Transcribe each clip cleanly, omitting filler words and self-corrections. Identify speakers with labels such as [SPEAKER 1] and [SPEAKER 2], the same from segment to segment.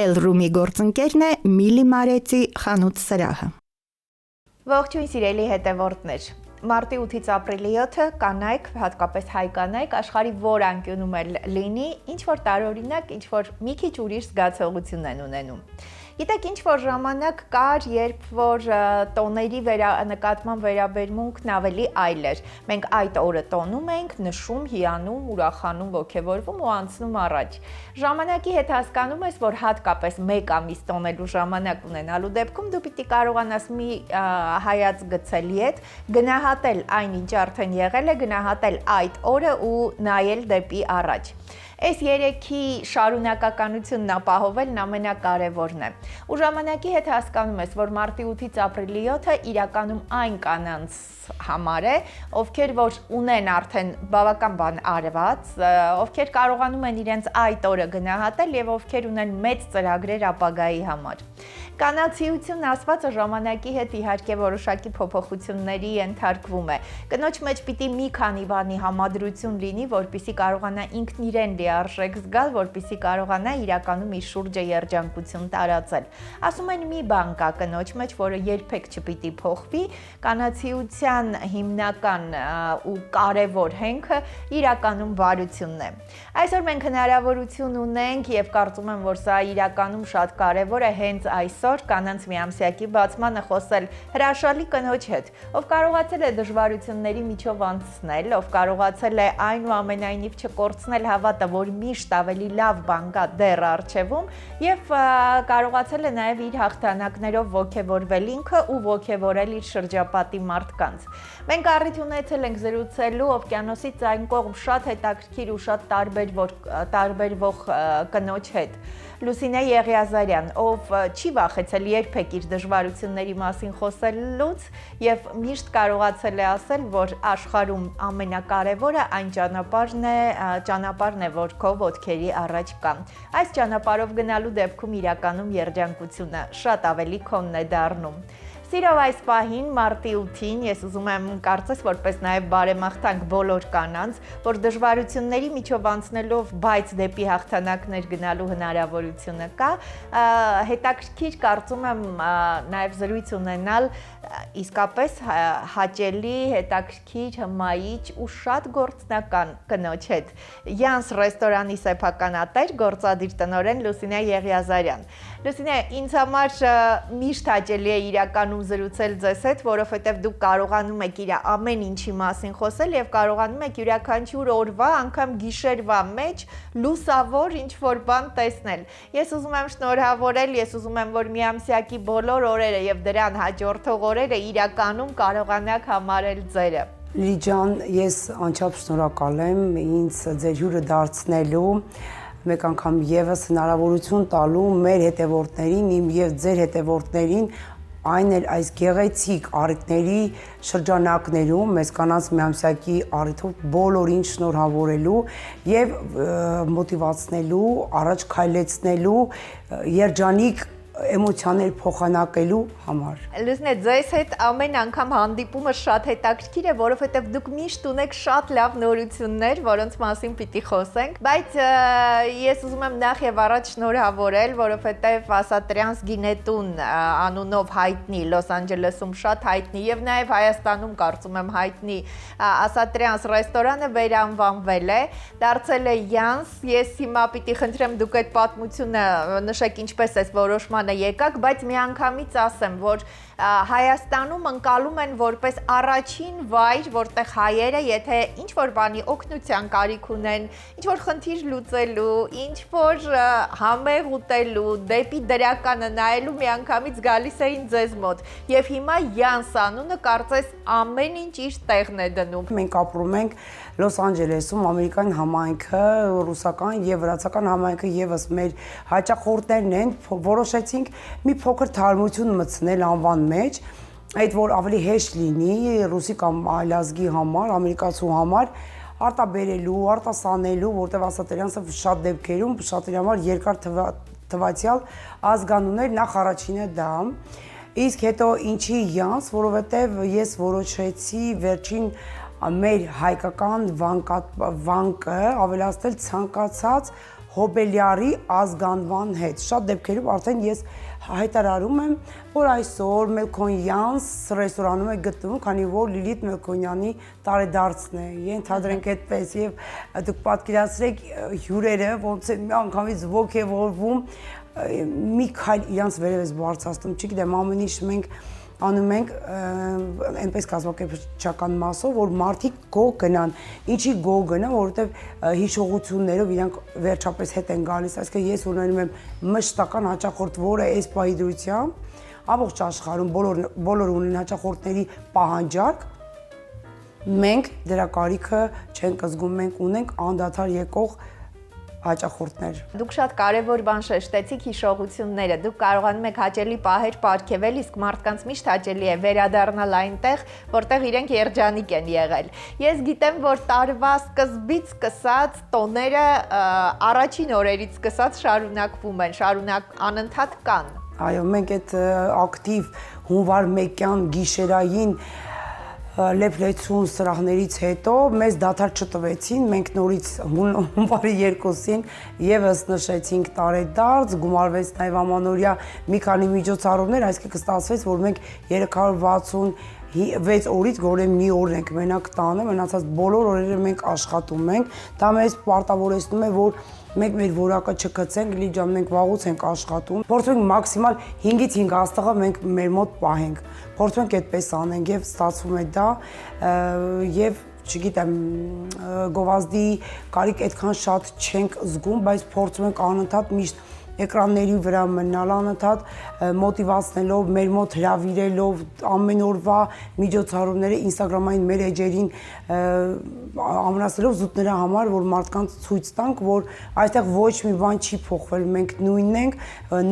[SPEAKER 1] Elroom-ի գործընկերն է Միլի Մարեցի խանութ սրահը։
[SPEAKER 2] Ողջույն սիրելի հետևորդներ։ Մարտի 8-ից ապրիլի 7-ը կանայք, հատկապես հայ կանայք, աշխարհի որ անկյունում էլ լինի, ինչ որ տարօրինակ, ինչ որ մի քիչ ուրիշ զգացողություն են ունենում։ Գիտեք, ինչ որ ժամանակ կար, երբ որ տոների նկատմամբ վերաբերմունքն ավելի այլ էր։ Մենք այդ օրը տոնում ենք, նշում, հիանում, ուրախանում, ոգևորվում ու անցնում առաջ։ Ժամանակի հետ հասկանում ես, որ հատկապես մեկ ամիս տոնելու ժամանակ ունենալու դեպքում դու պիտի կարողանաս մի հայաց գցել ետ, գնահատել այն, ինչ արդեն եղել է, գնահատել այդ օրը ու նայել դեպի առաջ։ Այս երեքի շարունակականությունն ապահովելն ամենակարևորն է։ Ու ժամանակի հետ հասկանում ես, որ մարտի 8-ից ապրիլի 7-ը իրականում այն կանանց համար է, ովքեր որ ունեն արդեն բավական բան արված, ովքեր կարողանում են իրենց այդ օրը գնահատել եւ ովքեր ունեն մեծ ծրագրեր ապագայի համար։ Կանացիություն ասվածը ժամանակի հետ իհարկե որոշակի փոփոխությունների ենթարկվում է։ Կնոջ մեջ պիտի մի քանի բանի համադրություն լինի, որպեսզի կարողանա ինքն իրեն լիարժեք զգալ, որպեսզի կարողանա իրականում իր շուրջը երջանկություն տարածել։ Ասում են մի բան կա կնոջ մեջ, որը երբեք չպիտի փոխվի, կանացիության հիմնական ու կարևոր հենքը իրականում բարությունն է։ Այսօր մենք հնարավորություն ունենք եւ կարծում եմ, որ սա իրականում շատ կարևոր է հենց այսօր կանանց միամսյակի բացմանը խոսել հրաշալի կնոջ հետ, ով կարողացել է դժվարությունների միջով անցնել, ով կարողացել է այնուամենայնիվ չկորցնել հավատը, որ միշտ ավելի լավ բան կա դեռ առջևում եւ կարողացել է նաեւ իր հաղթանակներով ոգևորվել ինքը ու ոգևորել իր շրջապատի մարդկանց։ Մենք առիթ ունեցել ենք զրուցելու օվկիանոսից այն կողմ շատ հետաքրքիր ու շատ տարբերվող կնոջ հետ։ Լուսինե Եղիազարյան, ով չի վախեցել երբեք իր դժվարությունների մասին խոսելուց եւ միշտ կարողացել է ասել, որ աշխարհում ամենակարևորը այն ճանապարհն է, որ քո ոտքերի առաջ կա։ Այս ճանապարհով գնալու դեպքում իրականում երջանկությունը շատ ավելի քոնն է դառնում։ Սիրով այս պահին մարտի 8-ին ես ուզում եմ կարծես որպես նաև բարեմաղթանք բոլոր կանանց, որ դժվարությունների միջով անցնելով, բայց դեպի հաղթանակներ գնալու հնարավորությունը կա, հետաքրքիր կարծում եմ նաև զրույց ունենալ իսկապես հաճելի, հետաքրքիր, հմայիչ ու շատ գործնական կնոջ հետ։ Յանս ռեստորանի սեփականատեր, գործադիր տնօրեն Լուսինե Եղիազարյան։ Լուսինե, ինձ համար միշտ հաճելի է իրականում զրուցել ձեզ հետ, որովհետև դուք կարողանում եք իր ամեն ինչի մասին խոսել եւ կարողանում եք յուրաքանչյուր օրվա, անգամ գիշերվա մեջ լուսավոր ինչ-որ բան տեսնել։ Ես ուզում եմ շնորհավորել, ես ուզում եմ, որ միամսյակի բոլոր օրերը եւ դրան հաջորդող օրերը իրականում կարողանաք համարել ձերը։
[SPEAKER 3] Լիլի ջան, ես անչափ շնորհակալ եմ ինձ ձեր հյուրը դարձնելու, մեկ անգամ եւս հնարավորություն տալու մեր հետևորդներին, իմ եւ ձեր հետևորդներին այն էլ այս գեղեցիկ առիթների շրջանակներում մեզ կանանց միամսյակի առիթով բոլորին շնորհավորելու եւ մոտիվացնելու, առաջ քայլեցնելու, երջանիկ էմոցիաներ փոխանակելու համար։
[SPEAKER 2] Լուսինե, ձեզ հետ ամեն անգամ հանդիպումը շատ հետաքրքիր է, որովհետև դուք միշտ ունեք շատ լավ նորություններ, որոնց մասին պիտի խոսենք, բայց ես ուզում եմ նախ եւ առաջ շնորհավորել, որովհետև Ասատրյանս գինետուն անունով հայտնի Լոս Անջելեսում շատ հայտնի եւ նաեւ Հայաստանում կարծում եմ հայտնի Ասատրյանս ռեստորանը վերանվանվել է, դարձել է Յանս։ Ես հիմա պիտի խնդրեմ դուք այդ պատմությունը նշեք ինչպես է որոշման եկակ, բայց միանգամից ասեմ, որ Հայաստանում ընկալում են որպես առաջին վայր, որտեղ հայերը, եթե ինչ-որ բանի օգնության կարիք ունեն, ինչ-որ խնդիր լուծելու, ինչ-որ համեղ ուտելու, դեպի դրականը նայելու միանգամից գալիս էին ձեզ մոտ։ Եվ հիմա Յանս անունը կարծես ամեն ինչ իր տեղն է դնում։
[SPEAKER 3] Մենք ապրում ենք Լոս Անջելեսում, ամերիկյան համայնքը, ռուսական եւ վրացական համայնքը եւս մեր հաճախորդներն են, որոշեցինք մի փոքր թարմություն մտցնել անվան մեջ, այդ որ ավելի հեշտ լինի ռուսի կամ այլազգի համար, ամերիկացու համար արտաբերելու, արտասանելու, որտեղ Ասատրյանսը շատ դեպքերում շատերի համար երկար թվացial ազգանուններ, նախ առաջինը դա, իսկ հետո ինչի Յանս, որովհետև ես որոշեցի վերջին մեր հայկական վանկը ավելացնել ցանկացած հոբելյարի ազգանվան հետ։ Շատ դեպքերում արդեն ես հայտարարում եմ, որ այսօր Մելքոնյանս ռեստորանում է գտնվում, քանի որ Լիլիթ Մելքոնյանի տարեդարձն է, ենթադրենք այդպես, եւ դուք պատկերացրեք հյուրերը ոնց է միանգամից ոգևորվում, մի քայլ իրանց վերևից բարձրացնում, չգիտեմ, ամեն ինչ մենք անում ենք այնպես կազմակերպչական մասով, որ մարդիկ գող գնան, ինչի գող գնան, որովհետև հիշողություններով իրանք վերջապես հետ են գալիս, այսինքն ես ունենում եմ մշտական հաճախորդ, որը այս պահի դրությամբ ամբողջ աշխարհում բոլոր ունեն հաճախորդների պահանջարկ, մենք դրա կարիքը չենք զգում, մենք ունենք անդադար եկող հաճախորդներ։
[SPEAKER 2] Դուք շատ կարևոր բան շեշտեցիք հիշողությունները։ Դուք կարողանում եք հաճելի պահեր պարգևել, իսկ մարդկանց միշտ հաճելի է վերադառնալ այնտեղ, որտեղ իրենք երջանիկ են եղել։ Ես գիտեմ, որ տարվա սկզբից սկսած տոները առաջին օրերից սկսած շարունակվում են, անընդհատ կան։
[SPEAKER 3] Այո, մենք այդ ակտիվ հունվար 1-յան գիշերային լեփլեցուն սրահներից հետո մեզ դադար չտվեցին, մենք նորից հունվարի 2-ին եւս նշեցինք տարեդարձ, գումարվեց նաեւ ամանորյա մի քանի միջոցառումներ, այսինքն ստացվեց, որ մենք 366 օրից գոնե մի օր ենք մենակ տանը, մնացած բոլոր օրերը մենք աշխատում ենք, դա մեզ պարտավորեցնում է, որ մենք մեր որակը չգցենք, Լիլիթ ջան, մենք վաղուց ենք աշխատում, փորձում ենք մաքսիմալ 5-ից 5 աստղը մենք մեր մոտ պահենք, փորձում ենք այդպես անենք եւ ստացվում է դա եւ չգիտեմ, գովազդի կարիք այդքան շատ չենք զգում, բայց փորձում ենք անընդհատ միշտ էկրանների վրա մնալ անընդհատ մոտիվացնելով, մեր մոտ հրավիրելով ամեն օրվա միջոցառումները Instagram-ային մեր էջերին ամրացնելով զուտների համար, որ մարդկանց ցույց տանք, որ այստեղ ոչ մի բան չի փոխվել, մենք նույնն ենք,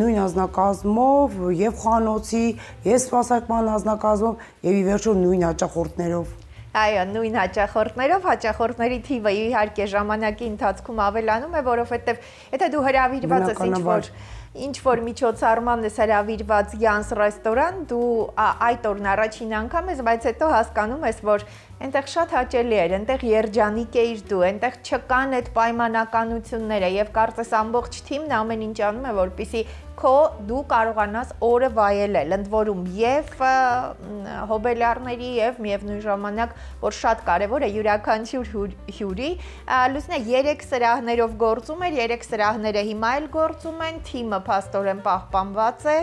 [SPEAKER 3] նույն անձնակազմով եւ խանոցի, եւ սպասարկման անձնակազմով եւ ի վերջո նույն հաճախորդներով։
[SPEAKER 2] Այո, նույն հաճախորդներով, հաճախորդների թիվը իհարկե ժամանակի ընթացքում ավելանում է, որովհետև եթե դու հրավիրված ես ինչ-որ միջոցառման ես հրավիրված Յանս ռեստորան, դու այդ օրն առաջին անգամ ես, բայց հետո հասկանում ես, որ այնտեղ շատ հաճելի էր, այնտեղ երջանիկ էիր դու, այնտեղ չկան այդ պայմանականությունները եւ կարծես ամբողջ թիմն ամեն ինչ անում է, որպեսզի դու կարողանաս օրը վայելել, ընդ որում եւ հոբելյարների եւ միևնույն ժամանակ, որ շատ կարեւոր է յուրաքանչյուր հյուրի, Լուսինե 3 սրահներով գործում էր, 3 սրահները հիմա էլ գործում են, թիմը փաստորեն պահպանված է։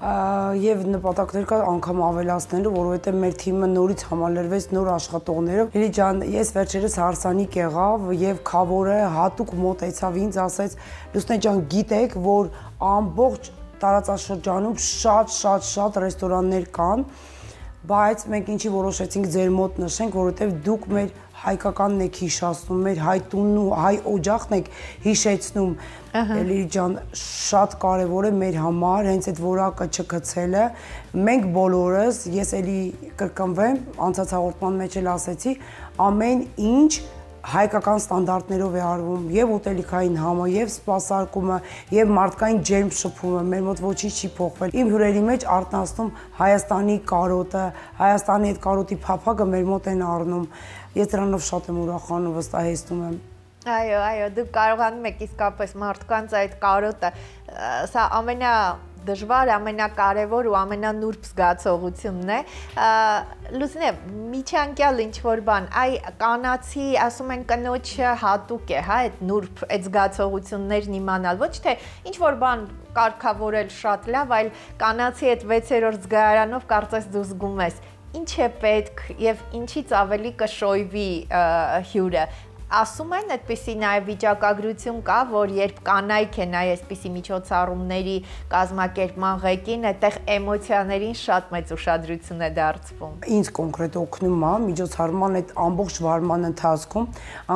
[SPEAKER 3] Եվ նպատակներ կա անգամ ավելացնելու, որովհետև մեր թիմը նորից համալրվեց նոր աշխատողներով։ Լիլիթ ջան, ես վերջերս հարսանիք եղավ եւ Քավորը հատուկ մոտեցավ ինձ, ասեց. Լուսինե ջան, գիտեք, որ ամբողջ տարածաշրջանում շատ ռեստորաններ կան, բայց մենք ինչի որոշեցինք ձեր մոտ նշենք, որովհետև դուք մեր հայկականն եք հիշացնում, մեր հայ տունն ու հայ օջախն եք հիշեցնում։ Լիլիթ ջան, շատ կարևոր է մեր համար հենց այդ որակը չգցելը։ Մենք բոլորս, ես էլի կրկնվեմ, անցած հաղորդման մեջ էլ ասեցի, ամեն ինչ հայկական ստանդարտներով է արվում, եւ ուտելիքային համը, եւ սպասարկումը, եւ մարդկային ջերմ շփումը, մեր մոտ ոչինչ չի փոխվել։ Իմ հյուրերի մեջ արտնասնում Հայաստանի կարոտը, Հայաստանի այդ կարոտի փափագը մեր մոտ են առնում։ Ես դրանով շատ եմ ուրախանում, վստահեցնում եմ։
[SPEAKER 2] Այո, դուք կարողանում եք իսկապես մարդկանց այդ կարոտը, սա դժվար, ամենակարևոր ու ամենանուրբ զգացողությունն է։ Լուսինե, միջանկյալ ինչ-որ բան, կանացի, ասում են կնոջը հատուկ է, հա, այդ նուրբ, այդ զգացողություններն իմանալ, ոչ թե ինչ-որ բան կարգավորել շատ լավ, այլ կանացի այդ 6-րդ զգայարանով կարծես դու զգում ես, ինչ է պետք եւ ինչից ավելի կշոյվի հյուրը։ Ասում են այդպիսի նաև վիճակագրություն կա, որ երբ կանայք են այսպիսի միջոցառումների կազմակերպման ղեկին, այդտեղ էմոցիաներին շատ մեծ ուշադրություն է դարձվում։
[SPEAKER 3] Ինձ կոնկրետ օգնում է միջոցառման այդ ամբողջ վարման ընթացքում,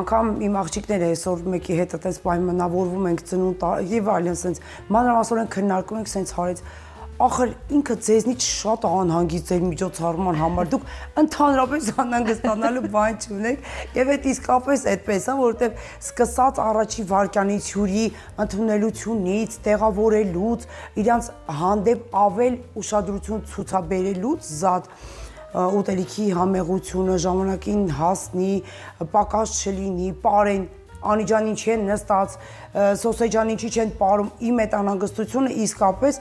[SPEAKER 3] անգամ իմ աղջիկները այսօր մեկի հետ այդպես պայմանավորվում ենք ծնունդ եւ այլն, sense մանրամասնորեն քննարկում ենք, sense հարից ախր ինքը ձեզնից շատ անհանգիստ ձեր միջոցառման համար, դուք ընդհանրապես անհանգստանալու բան չունեք եւ այդ իսկապես այդպես է, որովհետեւ սկսած առաջի վարքյանից հյուրի ընդունելությունից, տեղավորելուց, իրանց հանդեպ ավել ուշադրություն ցուցաբերելուց զատ ուտելիքի համեղությունը, ժամանակին հասնի, պակաս չլինի, պարեն Անիջան ինչի են նստած, սոսեջան ինչի չեն պարում, իմ այդ անհանգստությունը իսկապես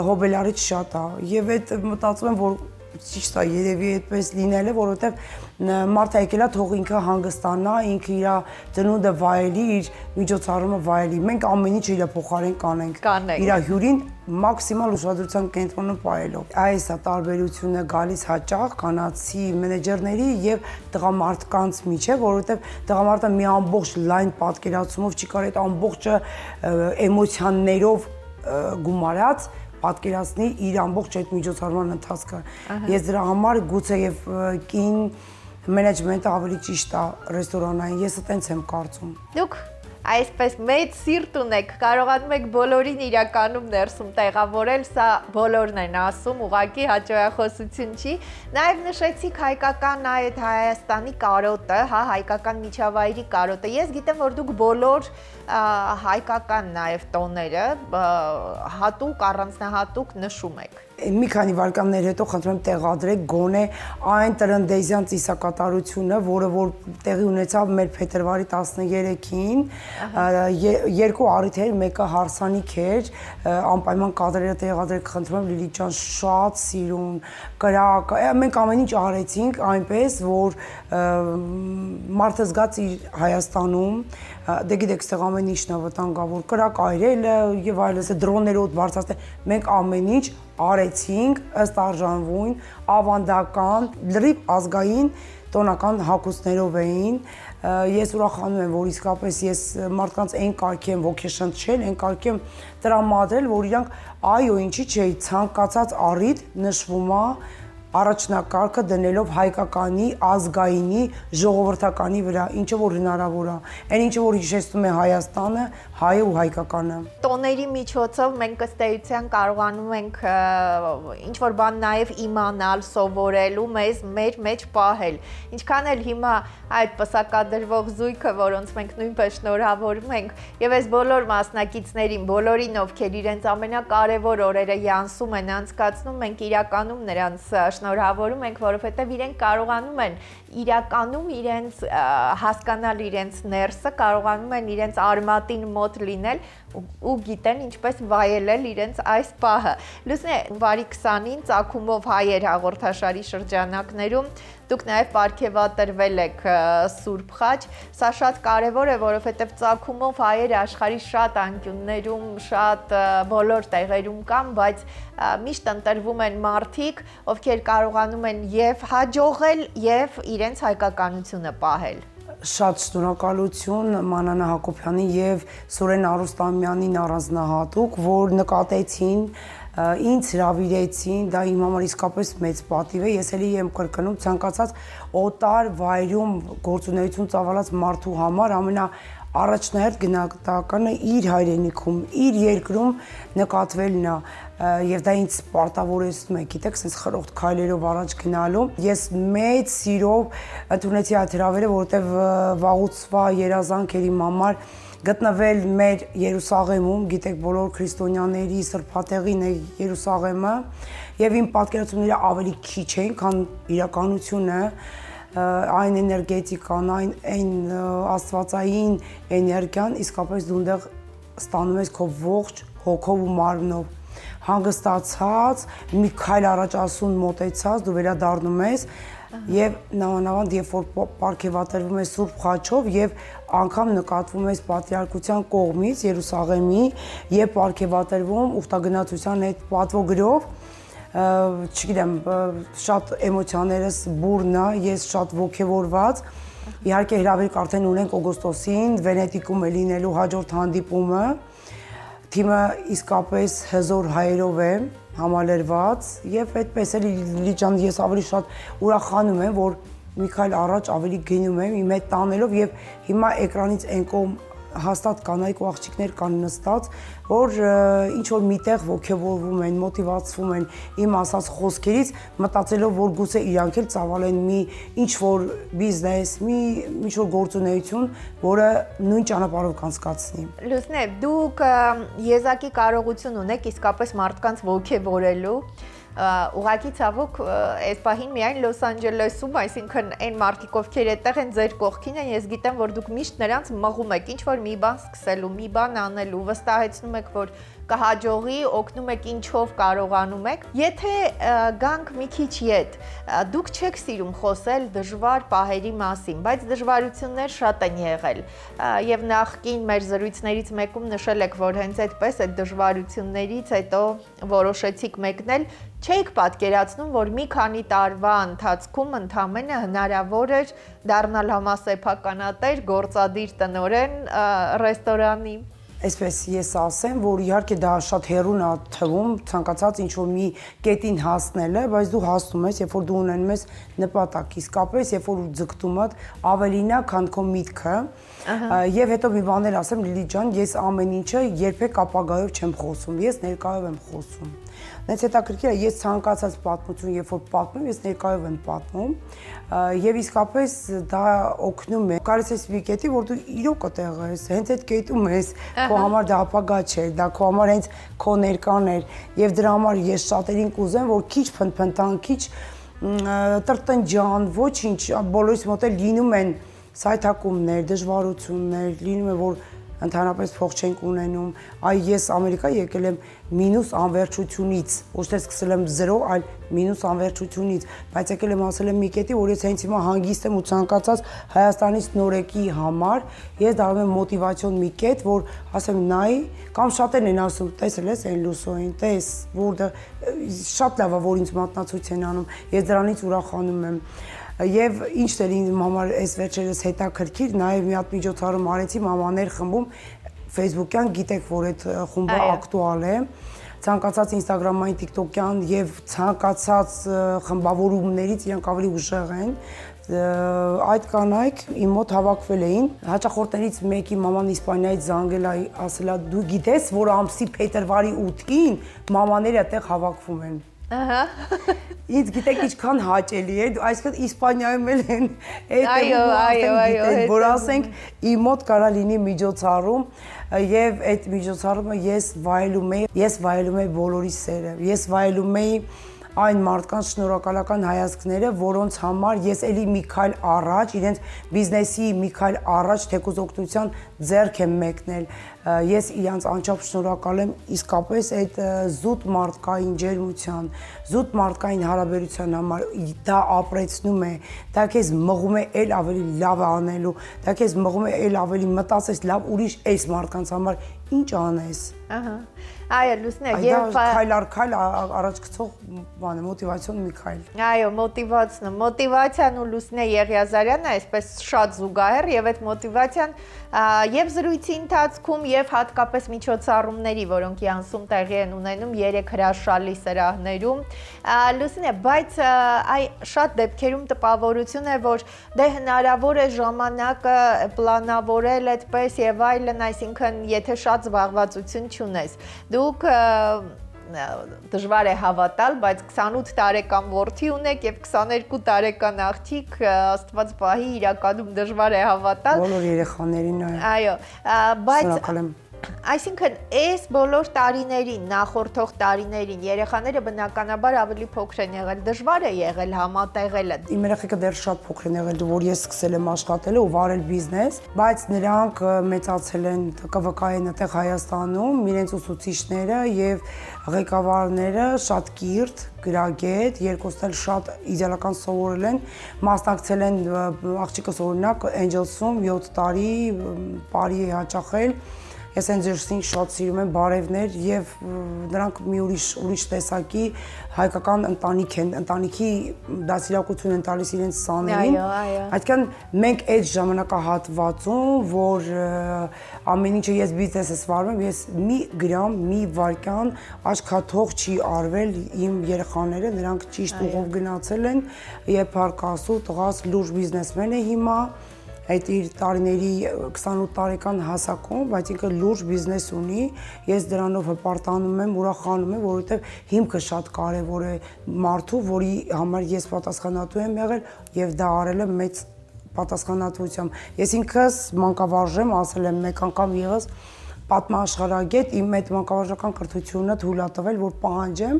[SPEAKER 3] հոբելարից շատ է եւ այդ մտածում եմ որ ճիշտ է երևի այդպես լինել է որովհետեւ մարդը եկել է թող ինքը հանգստանա, ինքը իր ծնունդը վայելի, իր միջոցառումը վայելի։ Մենք ամեն ինչ իր փոխարեն կանենք։ Իր հյուրին մաքսիմալ ուշադրության կենտրոնում պահելով։ Այս է տարբերությունը գալիս հաճախ կանացի մենեջերների եւ տղամարդկանց միջեւ, որովհետեւ տղամարդը մի ամբողջ լայն պատկերացումով չի կարող այդ ամբողջը էմոցիաներով գումարած պատկերացնի իր ամբողջ այդ միջոցառման ընթացքը։ Ես դրա համար գուցե եւ կին մենեջմենտը ավելի ճիշտ է ռեստորանային, ես այտենց եմ կարծում։
[SPEAKER 2] Դուք այսպես մեծ սիրտ ունեք, կարողանում եք բոլորին իրականում ներսում տեղավորել, սա բոլորն են ասում, ուղղակի հաջողախոսություն չի։ Նաև նշեցիք հայկական այդ Հայաստանի կարոտը, հա, հայկական միջավայրի կարոտը։ Ես գիտեմ, որ դուք բոլոր հայկական նաև տոները հատուկ, առանձնահատուկ նշում եք։
[SPEAKER 3] Մի քանի վարկաններ հետո խնդրում եմ տեղադրեք գոնե այն տրնդեզյան ծիսակատարությունը, որը որ տեղի ունեցավ մեր փետրվարի 13-ին, երկու առիթ էր, մեկը հարսանիք էր, անպայման կադրերը տեղադրեք, խնդրում եմ Լիլիթ ջան, շատ սիրուն, կրակ, մենք ամեն ինչ արեցինք այնպես, որ մարդը զգաց իր Հայաստանում, դե գիտեք, ստեղ ամեն ինչն է վտանգավոր, կրակ այրելը եւ այլն, դրոններով բարձրացնել, մենք ամեն ինչ արեցինք ըստ արժանվույն, ավանդական, լրիվ ազգային տոնական հագուստներով էին։ Ես ուրախանում եմ, որ իսկապես ես մարդկանց այն կարգի եմ ոգեշնչել, այն կարգի եմ տրամադրել, որ իրանք այո, ինչի՞ չէ, ցանկացած առիթ նշվում է առաջնակարգը դնելով հայկականի, ազգայինի, ժողովրդականի վրա, ինչը որ հնարավոր է։ Այն ինչը որ հիշեցնում է Հայաստանը, հայը ու հայկականը։
[SPEAKER 2] Տոների միջոցով մենք ըստ էության կարողանում ենք ինչ որ բան նաև իմանալ, սովորել ու մեզ մեր մեջ պահել։ Ինչքան էլ հիմա այդ պսակադրվող զույգը, որոնց մենք նույնպես շնորհավորում ենք, եւ այս բոլոր մասնակիցներին, բոլորին, ովքեր իրենց ամենակարևոր օրերը յանսում են անցկացնում, մենք իրականում նրանց շնորհավորում ենք, որովհետև իրենք կարողանում են իրականում իրենց հասկանալ իրենց ներսը, կարողանում են իրենց արմատին մոտ լինել ու գիտեն ինչպես վայելել իրենց այս պահը։ Լուսնե, վարի 20-ին Ծագումով հայեր հաղորդաշարի շրջանակներում դուք նաև պարգևատրվել եք Սուրբ Խաչ։ Սա շատ կարևոր է, որովհետև Ծագումով հայերը աշխարհի շատ անկյուններում, շատ բոլոր տեղերում կան, բայց միշտ ընտրվում են մարդիկ, ովքեր կարողանում են եւ հաջողել եւ իրենց հայկականությունը պահել։
[SPEAKER 3] Շատ շնորհակալություն Մանանա Հակոբյանին եւ Սուրեն Արուստամյանին առանձնահատուկ, որ նկատեցին, ինձ հրավիրեցին, դա իմ համար իսկապես մեծ պատիվ է, ես էլի եմ կրկնում ցանկացած օտար վայրում գործունեություն ծավալած մարդու համար առաջնահերթ գնահատականը իր հայրենիքում, իր երկրում նկատվելն է եւ դա ինձ պարտավորեցնում է, գիտեք, sense խրոխտ քայլերով առաջ գնալու։ Ես մեծ սիրով ընդունեցի այդ հրավերը, որովհետեւ վաղուց երազանք էր իմ համար գտնվել մեր Երուսաղեմում, գիտեք, բոլոր քրիստոնյաների սրբատեղին է Երուսաղեմը եւ իմ պատկերացումները ավելի քիչ են, քան իրականությունը, այն էներգետիկան, այն աստվածային էներգիան իսկապես դու այնտեղ ստանում ես քո ողջ հոգով ու մարմնով, հանգստացած, մի քայլ առաջ ասուն մոտեցած, դու վերադառնում ես եւ նամանավանդ երբ որ պարգևատրվում ես Սուրբ Խաչով եւ անգամ նկատվում ես Պատրիարքության կողմից Երուսաղեմի եւ պարգևատրվում ուխտագնացության այդ պատվոգրով, չգիտեմ, շատ էմոցիաներս բուրն է, ես շատ ոգևորված։ Իհարկե հրավերք արդեն ունենք օգոստոսին, Վենետիկում է լինելու հաջորդ հանդիպումը։ Թիմը իսկապես հզոր հայերով է համալրված եւ այդպես էլի Լիլիթ ջան, ես ավելի շատ ուրախանում եմ, որ մի քայլ առաջ ավելի գնում եմ իմ հետ տանելով եւ հիմա էկրանից այն կողմ հաստատ կանայք ու աղջիկներ կան նստած, որ ինչ որ միտեղ ոգևորվում են, մոտիվացվում են իմ ասած խոսքերից, մտածելով, որ գուցե իրանք էլ ծավալեն մի ինչ որ բիզնես, մի ինչ որ գործունեություն, որը նույն ճանապարհով կանցկացնի։
[SPEAKER 2] Լուսնե, դուք եզակի կարողություն ունեք իսկապես մարդկանց ոգևորելու, ուղղակի ցավոք այս պահին միայն Լոս Անջելեսում, այսինքն այն մարդիկ, ովքեր այդտեղ են ձեր կողքին են, ես գիտեմ, որ դուք միշտ նրանց մղում եք, ինչ որ մի բան սկսելու, մի բան անելու, վստահեցնում եք, որ կհաջողի, օգնում եք ինչով կարողանում եք։ Եթե գանք մի քիչ ետ, դուք չեք սիրում խոսել դժվար պահերի մասին, բայց դժվարություններ շատ են եղել։ Եվ նախկին մեր զրույցներից մեկում նշել եք, որ հենց այդպես այդ դժվարություններից հետո որոշեցիք մեկնել, չէիք պատկերացնում, որ մի քանի տարվա ընթացքում ընդամենը հնարավոր էր դառնալ համասեփականատեր, գործադիր տնօրեն ռեստորանի։
[SPEAKER 3] Այսպես ես ասեմ, որ իհարկե դա շատ հեռուն է թվում, ցանկացած ինչ-որ մի կետին հասնելը, բայց դու հասնում ես, երբ որ դու ունենում ես նպատակ, իսկապես երբ որ ձգտում ես ավելին է, քան քո միտքը, եւ հետո մի բան էլ ասեմ, Լիլի ջան, ես ամեն ինչը երբեք ապագայով չեմ խոսում, ես ներկայով եմ խոսում։ Նենց հետաքրքիր է, ես ցանկացած պատմություն, երբ որ պատմում, ես ներկայով եմ պատմում, եւ իսկապես դա օգնում է։ Կարծես ես մի կետի, որ դու իրոք այդտեղ ես, հենց այդ կետում ես, քո համար դա ապագա չէ, դա քո համար հենց քո ներկան էր, եւ դրա համար ես շատերին կուզեմ, որ քիչ փնփնթան, քիչ տրտնջան, ոչինչ, բոլորիս մոտ էլ լինում են սայթակումներ, դժվարություններ, լինում է, որ ընդհանրապես փող չենք ունենում, այ ես Ամերիկա եկել եմ մինուս անվերջությունից, ոչ թե սկսել եմ 0, այլ մինուս անվերջությունից, բայց եկել եմ ասել եմ մի կետի, որ ես հենց հիմա հանգիստ եմ ու ցանկացած Հայաստանից նորեկի համար, ես դառնում եմ մոտիվացիոն մի կետ, որ ասեմ նայ, կամ շատերն են ասում, տեսել ես այն լուսոին, տես, որտեղ շատ լավ է, որ ինձ մատնացույց են անում, ես դրանից ուրախանում եմ։ Եվ ինչն էր իմ համար այս վերջերս հետաքրքիր, նաև մի հատ միջոցառում արեցի մամաներ խմբում, Facebook-յան, գիտեք, որ այդ խումբը ակտուալ է, ցանկացած Instagram-ային, TikTok-յան եւ ցանկացած խմբավորումներից իրանք ավելի ուժեղ են։ Այդ կանայք իմ մոտ հավաքվել էին, հաճախորդներից մեկի մաման Իսպանիայից զանգել է, ասել է դու գիտես, որ ամսի փետրվարի 8-ին մամաները այդտեղ հավաքվում են։ Ինձ գիտեք ինչքան հաճելի է, այսինքն Իսպանիայում էլ են որ ասենք իմ մոտ կարա լինի միջոցառում եւ այդ միջոցառումը ես վայելում եի բոլորի սերը, ես վայելում եի այն մարդկանց շնորհակալական հայացքները, որոնց համար ես էլի մի քայլ առաջ, իրենց բիզնեսի մի քայլ առաջ թեկուզ օգնության ձեռք եմ մեկնել, ես իրանց անչափ շնորհակալ եմ իսկապես այդ զուտ մարդկային ջերմության, զուտ մարդկային հարաբերության համար, դա ապրեցնում է, դա քեզ մղում է էլ ավելի լավ անելու, դա քեզ մղում է էլ ավելի մտածես լավ ուրիշ այս մարդկանց համար ինչ անես։
[SPEAKER 2] Այո, Լուսինե,
[SPEAKER 3] եւ քայլ առ քայլ առաջ գցող բան է, մոտիվացիոն մի քայլ։
[SPEAKER 2] Այո, մոտիվացիան ու Լուսինե Եղիազարյանը այսպես շատ զուգահեռ եւ այդ մոտիվացիան եւ զրույցի ընթացքում եւ հատկապես միջոցառումների, որոնք յանսում տեղի են ունենում 3 հրաշալի սրահներում։ Լուսինե, բայց այ շատ դեպքերում տպավորություն է, որ դե հնարավոր է ժամանակը պլանավորել այդպես եւ այլն, այսինքն եթե շատ զբաղվածություն չունես, դուք դժվար է հավատալ, բայց 28 տարեկան որդի ունեք եւ 22 տարեկան աղջիկ, Աստված պահի, իրականում դժվար է հավատալ։
[SPEAKER 3] Բոլոր երեխաներին
[SPEAKER 2] այո, բայց
[SPEAKER 3] շնորհակալ եմ։
[SPEAKER 2] Այսինքն այս բոլոր տարիներին, նախորդող տարիներին երեխաները բնականաբար ավելի փոքր են եղել, դժվար է եղել համատեղելը։
[SPEAKER 3] Իմ երեխեքը դեռ շատ փոքր են եղել, որ ես սկսել եմ աշխատել ու վարել բիզնես, բայց նրանք մեծացել են ԿՎԿ-ին այդտեղ Հայաստանում, իրենց ուսուցիչները եւ ղեկավարները շատ կիրթ, գրագետ, երկուսն էլ շատ իդեալական սովորել են, մասնակցել են աղջիկս օրինակ Angels-ում 7 տարի բարի է հաճախել։ Ես Angels-ին շատ սիրում եմ, բարևներ եւ նրանք մի ուրիշ տեսակի հայկական ընտանիք են, ընտանիքի դասիրակություն են տալիս իրենց սաներին։ Այսինքն մենք այդ ժամանակահատվածում, որ ամեն ինչը ես բիզնեսս վարում եմ, ես մի գրամ, մի վայրկյան աչքաթող չի արվել իմ երեխաները, նրանք ճիշտ ուղով գնացել են, երբ հարկասու տղաս լուրջ բիզնեսմեն է հիմա, այդ իր տարիների 28 տարեկան հասակում, բայց ինքը լուրջ բիզնես ունի, ես դրանով հպարտանում եմ, ուրախանում եմ, որովհետև հիմքը շատ կարևոր է մարդու, որի համար ես պատասխանատու եմ եղել եւ դա արել եմ մեծ պատասխանատվությամբ։ Ես ինքս մանկավարժ եմ, ասել եմ մեկ անգամ ևս պատմաշխարհագետ, իմ այդ մանկավարժական կրթությունը թույլ է տվել, որ պահանջեմ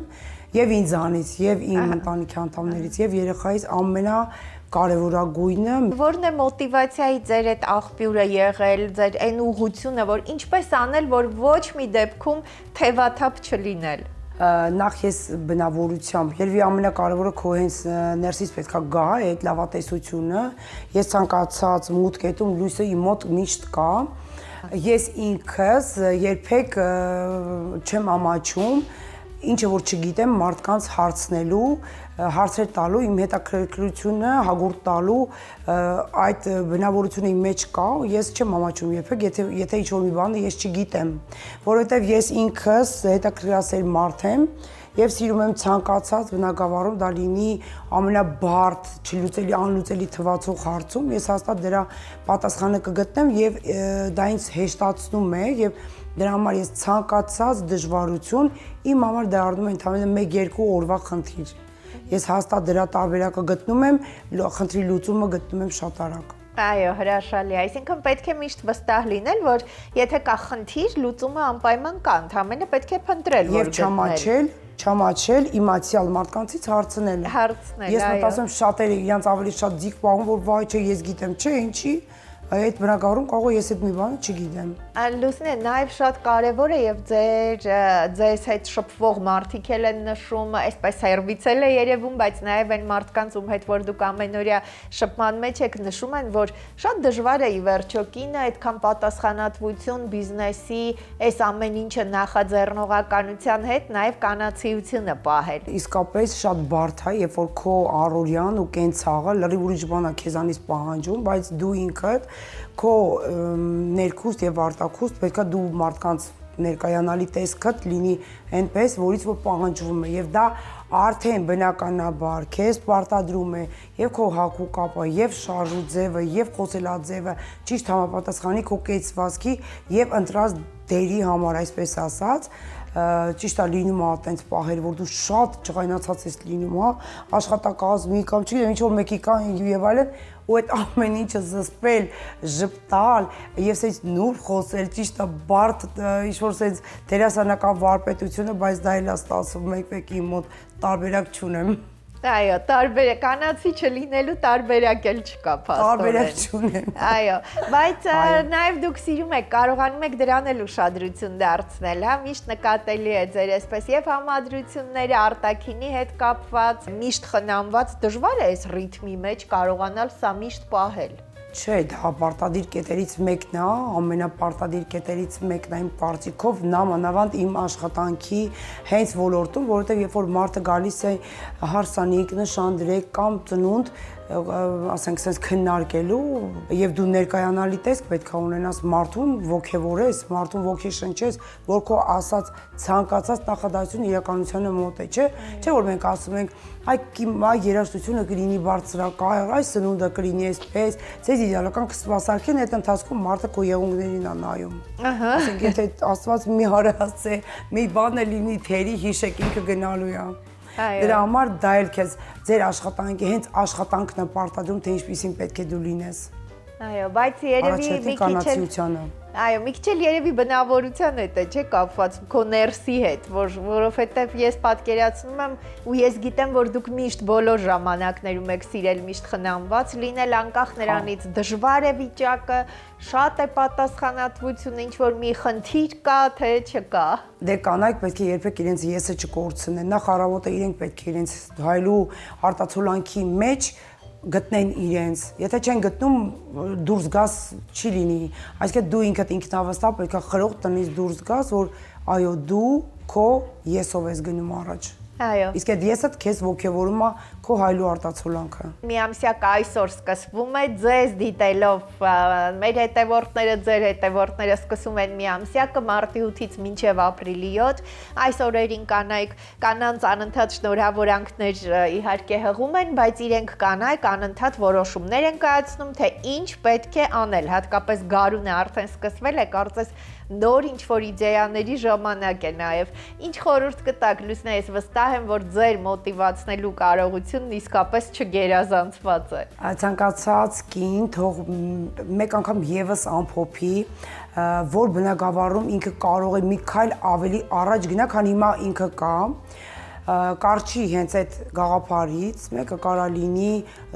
[SPEAKER 3] Եվ ինձանից, եւ իմ ընտանիքի անդամներից, եւ երեխայից ամենակարևորագույնը
[SPEAKER 2] Որն է մոտիվացիայի ձեր այդ աղբյուրը եղել, ձեր այն ուղղությունը, որ ինչպես անել, որ ոչ մի դեպքում թևաթափ չլինել։
[SPEAKER 3] Նախ ես բնավորությամբ, երևի ամենակարևորը քո հենց ներսից պետքա գա այդ լավատեսությունը, ես ցանկացած մուտք հետում լույսը իմ մոտ միշտ կա, ես ինքս երբեք չեմ ամաչում, ինչը որ չգիտեմ մարդկանց հարցնելու, հարցեր տալու, իմ հետաքրքրությունը հագուրտ տալու այդ բնավորությունը իմ մեջ կա, ես չեմ ամաչում երբեք, եթե ինչ-որ մի բանը ես չգիտեմ, որովհետև ես ինքս հետաքրքրասեր մարդ եմ եւ սիրում եմ ցանկացած բնակավարում դա լինի ամենաբարդ, չլուծելի, անլուծելի թվացող հարցում, ես հաստատ դրա պատասխանը կգտնեմ եւ դա ինձ հեշտացնում է եւ դրա համար ես ցանկացած դժվարություն իմ համար դառնում է ընդհանրապես 1-2 օրվա խնդիր։ Ես հաստատ դրա տարբերակը գտնում եմ, խնդրի լուծումը գտնում եմ շատ արագ։
[SPEAKER 2] Այո, հրաշալի, այսինքն պետք է միշտ վստահ լինել, որ եթե կա խնդիր, լուծումը անպայման կա, ընդհանրապես պետք է փնտրել, որ գտնել։
[SPEAKER 3] Չամաչել, իմացիալ մարդկանցից հարցնել։ Ես մտածում եմ շատերը իրանց ավելի շատ ձիգ պահում, որ վայ չէ, ես գիտեմ, չէ, ինչի, այդ բնակավարում կարող է ես այդ մի բանը չգիտեմ։
[SPEAKER 2] Լուսինե, նաև շատ կարևոր է եւ ձեզ հետ շփվող մարդիկ էլ են նշում, այսպես սերվիցել է երևում, բայց նաև այն մարդկանց ում հետ որ դուք ամենօրյա շփման մեջ եք նշում են, որ շատ դժվար է ի վերջո կինը այդքան պատասխանատվություն բիզնեսի, այս ամեն ինչը նախաձեռնողականության հետ նաև կանացիությունը պահել։
[SPEAKER 3] Իսկապես շատ բարդ է, երբ որ քո առօրյան ու կենցաղը լրիվ ուրիշ բան է քեզանից պահանջում, բայց դու ինքդ քո ներքուստ եւ արտաքուստ պետքա դու մարդկանց ներկայանալի տեսքդ լինի այնպես, որից որ պահանջվում է եւ դա արդեն բնականաբար քեզ պարտադրում է եւ քո հագու կապը եւ շարժու ձևը եւ խոսելաձևը ճիշտ համապատասխանի քո կեցվածքի եւ ընտրած դերի համար, այսպես ասած, ճիշտ է լինում է այտենց պահեր, որ դու շատ ջղայնացած ես լինում, հա, աշխատակազմի կամ չգիտեմ ինչ որ մեկի կան եւ այլն, ու այդ ամեն ինչը զսպել, ժպտալ եւ ասես նուր խոսել, ճիշտ է բարդ ինչ որ ասես դերասանական վարպետությունը, բայց դա էլ է ստացվում մեկ-մեկի մոտ տարբերակ չունեմ։
[SPEAKER 2] Այո, տարբերակ, կանացի չլինելու տարբերակ էլ չկա, փաստորեն։
[SPEAKER 3] Տարբերակ չունեմ։
[SPEAKER 2] Այո, բայց նաև դուք սիրում եք, կարողանում եք դրան էլ ուշադրություն դարձնել, հա, միշտ նկատելի է ձեր այսպես եւ համադրությունները արտաքինի հետ կապված, միշտ խնամված, դժվար է այս ռիթմի մեջ կարողանալ սա միշտ պահել։
[SPEAKER 3] Չէ, դա պարտադիր կետերից մեկն է, ամենապարտադիր կետերից մեկն է իմ կարծիքով, նամանավանդ իմ աշխատանքի հենց ոլորտում, որովհետև երբ որ մարդը գալիս է հարսանիք, նշանդրեք կամ ծնունդ, ասենք sense քննարկելու եւ դու ներկայանալի տեսք պետք է ունենաս մարդուն ոգևորես, մարդուն ոգեշնչես, որ քո ասած ցանկացած նախադասություն իրականությանը մոտ է, չէ՞ որ մենք ասում ենք այ երաժշտությունը կլինի բարձրակարգ, այս սնունդը կլինի այսպես, ցեզ իդեալական կսպասարկեն, այդ ընթացքում մարդը քո եղունգներին է նայում։ Ասենք եթե Աստված մի հարացե, մի բան է լինի թերի հիշեք ինքը գնալու է։ Դրա համար դա էլ քեզ ձեր աշխատանքի հենց աշխատանքն է պարտադրում, թե ինչպեսին պետք է դու լինես։
[SPEAKER 2] Այո, բայց երևի մի քիչ էլ երևի բնավորության հետ է, չէ՞, կապված քո ներսի հետ, որովհետև ես պատկերացնում եմ ու ես գիտեմ, որ դուք միշտ բոլոր ժամանակներում եք սիրել միշտ խնամված լինել, անկախ նրանից դժվար է վիճակը, շատ է պատասխանատվությունը, ինչ որ մի խնդիր կա, թե չկա։
[SPEAKER 3] Դե կանայք պետք է երբեք իրենց եսը չկորցնեն, նախ առավոտը իրենք պետք է իրենց հայլու արտացոլանքի մեջ գտնեն իրենց, եթե չեն գտնում դուրս գաս չի լինի, այսինքն դու ինքդ ինքնավստահ պետք է խրող տնից դուրս գաս, որ այո դու քո եսով ես գնում առաջ։
[SPEAKER 2] Այո։
[SPEAKER 3] Իսկ այդ եսդ քեզ ոգևորում է քո հայլու արտացոլանքը։
[SPEAKER 2] Միամսյակ այսօր սկսվում է ձեզ դիտելով մեր հետևորդները, ձեր հետևորդները սկսում են միամսյակը մարտի 8-ից մինչև ապրիլի 7։ Այս օրերին կանանց անընդհատ շնորհավորանքներ իհարկե հղում են, բայց իրենք կանայք անընդհատ որոշումներ են կայացնում, թե ինչ պետք է անել, հատկապես գարունը արդեն սկսվել է, կարծես նոր ինչ-որ իդեաների ժամանակ է նաև։ Ինչ խորհուրդ կտաք, Լուսինե, ես վստահ եմ, որ ձեր մոտիվացնելու կարողությունն իսկապես չգերազանցված է։
[SPEAKER 3] Ցանկացած կին թող մեկ անգամ եւս ամփոփի, որ բնակավարում ինքը կարող է մի քայլ ավելի առաջ գնա, քան հիմա ինքը կա, կարճի հենց այդ գաղափարից, մեկը կարա լինի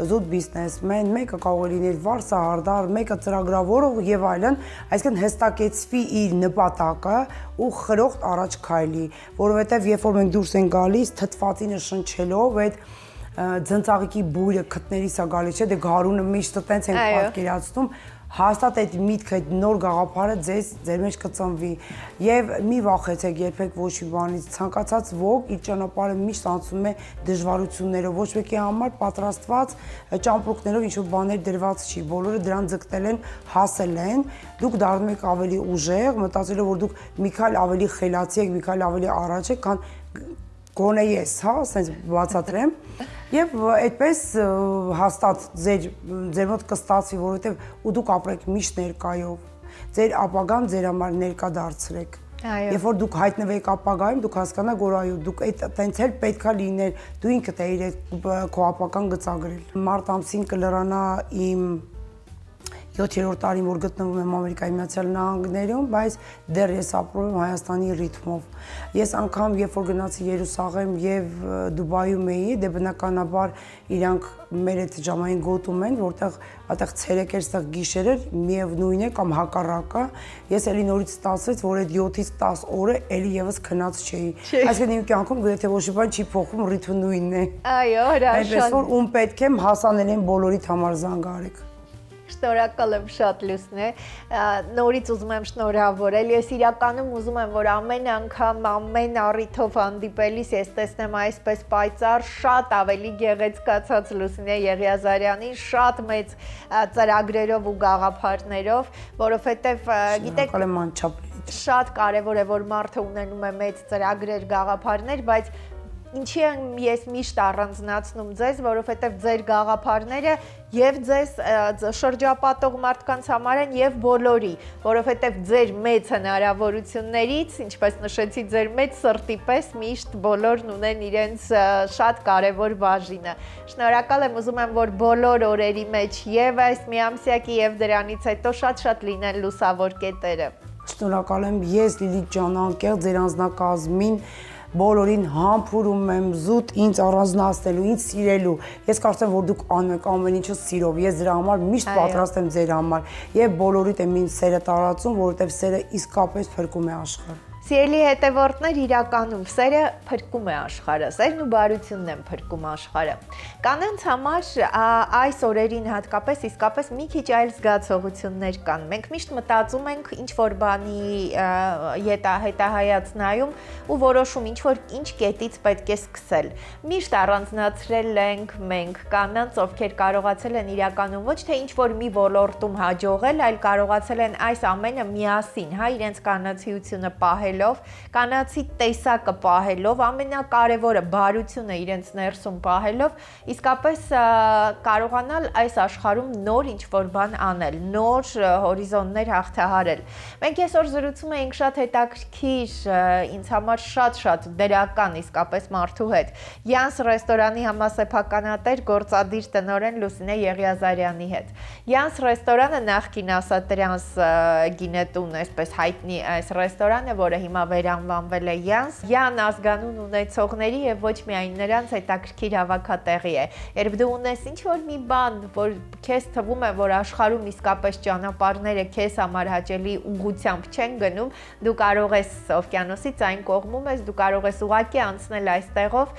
[SPEAKER 3] զուտ բիզնեսմեն, մեկը կարող է լինել վարսահարդար, մեկը ծրագրավորող եւ այլն, այսինքն հստակեցվի իր նպատակը ու խրոխտ առաջ քայլի, որովհետեւ երբ որ մենք դուրս ենք գալիս թթվածինը շնչելով այդ ձնծաղիկի բույրը քթներիս է գալիս, չէ՞, դե գարունը միշտ տենց ենք պատկերացնում, հաստատ այդ միտքը, այդ նոր գաղափարը ձեր մեջ կծնվի եւ մի վախեցեք երբեք ոչ մի բանից, ցանկացած ոք իր ճանապարհը միշտ անցնում է դժվարություններով, ոչ մեկի համար պատրաստված ճամպրուկներով ինչ-որ բաներ դրված չի, բոլորը դրան ձգտել են, հասել են, դուք դառնում եք ավելի ուժեղ, մտածելով որ դուք մի քայլ ավելի խելացի եք, մի քայլ ավելի առաջ եք, քան գոնե ես, հա, ասենց բացատրեմ, եւ այդպես հաստատ ձեր մոտ կստացվի, որովհետեւ ու դուք ապրեք միշտ ներկայով, ձեր ապագան ձեր համար ներկա դարձրեք։ Երբ որ դուք հայտնվեք ապագայում, դուք հասկանաք, որ այո, դուք այդ տենց էլ պետքա լիներ, դու ինքդ էիր քո ապագան գծագրել։ Մարտ ամսին կլրանա իմ 7-րդ տարին, որ գտնվում եմ Ամերիկայի Միացյալ Նահանգներում, բայց դեռ ես ապրում եմ Հայաստանի ռիթմով։ Ես անգամ երբ որ գնացի Երուսաղեմ եւ Դուբայում էի, դե բնականաբար իրանք մեր այդ ժամային գոտում են, որտեղ այդտեղ ցերեկ էր, այդտեղ գիշեր էր, միևնույն է կամ հակառակը։ Ես էլի նորից ստացվեց, որ այդ 7-ից 10 օրը էլի եւս քնած չէի։ Այսինքն իմ կյանքում գրեթե ոչ մի բան չի փոխվում, ռիթմը նույնն է։
[SPEAKER 2] Այո, հրաշալի։
[SPEAKER 3] Այնպես որ ում պետք եմ հասանել են բոլորիդ համար զանգարեք։
[SPEAKER 2] Շնորհակալ եմ շատ Լուսնե, նորից ուզում եմ շնորհավորել, ես իրականում ուզում եմ, որ ամեն անգամ, ամեն առիթով հանդիպելիս ես տեսնեմ այսպես պայծառ, շատ ավելի գեղեցկացած Լուսնե Եղիազարյանին, շատ մեծ ծրագրերով ու գաղափարներով, որովհետև գիտեք, շատ կարևոր է, որ մարդը ունենում է մեծ ծրագրեր, գաղափարներ, բայց ինչի եմ ես միշտ առանձնացնում ձեզ, որովհետև ձեր գաղափարները եւ ձեզ շրջապատող մարդկանց համար են եւ բոլորի, որովհետև ձեր մեծ հնարավորություններից, ինչպես նշեցի, ձեր մեծ սրտի պես միշտ բոլորն ունեն իրենց շատ կարևոր բաժինը։ Շնորհակալ եմ, ուզում եմ, որ բոլոր օրերի մեջ եւ այս միամսյակի եւ դրանից հետո շատ լինեն լուսավոր կետերը։
[SPEAKER 3] Շնորհակալ եմ ես Լիլիթ ջան, անկեղծ ձեր անձնակազմին բոլորին համբուրում եմ զուտ ինձ առանձնացնելու, ինձ սիրելու։ Ես կարծեմ, որ դուք անում եք ամեն ինչը սիրով։ Ես դրա համար միշտ պատրաստ եմ ձեր համար եւ բոլորիդ եմ ինձ սերը տարածում, որովհետեւ սերը իսկապես փրկում է աշխարհը։
[SPEAKER 2] Սիրելի հետևորդներ, իրականում սերը փրկում է աշխարհը, սերն ու բարությունն են փրկում աշխարհը։ Կանանց համար այս օրերին հատկապես իսկապես մի քիչ այլ զգացողություններ կան։ Մենք միշտ մտածում ենք ինչ որ բանի հետահայաց նայում ու որոշում ինչ կետից պետք է սկսել։ Միշտ առանձնացրել ենք մենք կանանց, ովքեր կարողացել են իրականում ոչ թե ինչ որ մի ոլորտում հաջողել, այլ կարողացել են այս ամենը միասին, հա, իրենց կանացիությունը պահել կանացի տեսակը պահելով, ամենակարևորը բարությունը իրենց ներսում պահելով, իսկապես կարողանալ այս աշխարհում նոր ինչ-որ բան անել, նոր հորիզոններ հաղթահարել։ Մենք այսօր զրուցում էինք շատ հետաքրքիր, ինձ համար շատ դրական իսկապես մարդու հետ։ Յանս ռեստորանի համասեփականատեր գործադիր տնօրեն Լուսինե Եղիազարյանի հետ։ Յանս ռեստորանը նախկին ասատրանս գինետուն, այսպես հայտնի այս ռեստորանը, որը հիմա վերանվանվել է Յան ազգանուն ունեցողների եւ ոչ միայն նրանց հետաքրքիր հավաքատեղի է։ Երբ դու ունես ինչ-որ մի բան, որ քեզ թվում է, որ աշխարհում իսկապես ճանապարհները քեզ համար հաճելի ուղղությամբ չեն գնում, դու կարող ես օվկիանոսից այն կողմում ես, դու կարող ես ուղակի անցնել այստեղով,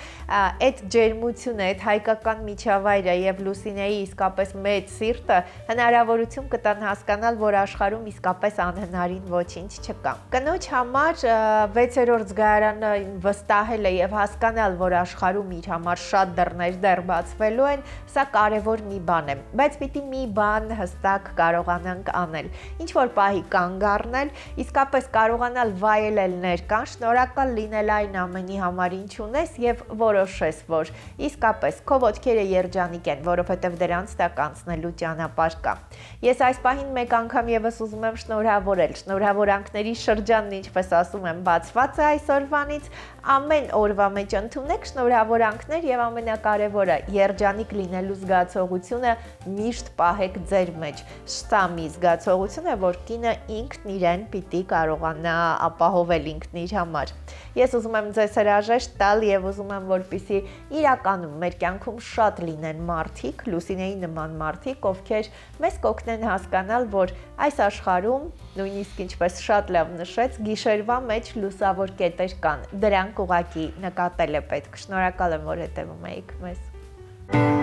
[SPEAKER 2] այդ ջերմությունը, այդ հայկական միջավայրը եւ Լուսինեի իսկապես մեծ սիրտը հնարավորություն կտան հասկանալ, որ աշխարհում իսկապես անհնարին ոչինչ չկա։ Կնոջ համար 6-րդ զգայարանը վստահել է եւ հասկանալ, որ աշխարհում իր համար շատ դռներ դեռ բացվելու են, սա կարևոր մի բան է, բայց պիտի մի բան հստակ կարողանանք անել։ Ինչ որ պահի կանգ առնել, իսկապես կարողանալ վայելել ներկան, շնորհակալ լինել այն ամենի համար, ինչ ունես եւ որոշես, որ իսկապես քո ոտքերը երջանիկ են, որովհետեւ դրանց տակ անցնելու ճանապարհ կա։ Ես այս պահին մեկ անգամ եւս ուզում եմ շնորհավորել, շնորհավորանքների շրջանն, ինչպես ասում եմ, բացված է այսօրվանից, ամեն օրվա մեջ ընդունեք շնորհավորանքներ եւ ամենակարևորը երջանիկ լինելու զգացողությունը միշտ պահեք ձեր մեջ։ Սա մի զգացողություն է, որ կինը ինքն իրեն պիտի կարողանա ապահովել ինքն իր համար։ Ես ուզում եմ ձեզ հրաժեշտ տալ եւ ուզում եմ, որպեսզի իրականում մեր կյանքում շատ լինեն մարդիկ, Լուսինեի նման մարդիկ, ովքեր մեզ կօգնեն հասկանալ, որ այս աշխարհում նույնիսկ ինչպես շատ լավ նշեց, գիշերվա մեջ լուսավոր կետեր կան։ Դրանք ուղղակի նկատել է պետք։ Շնորհակալ եմ, որ հետևում եք մեզ։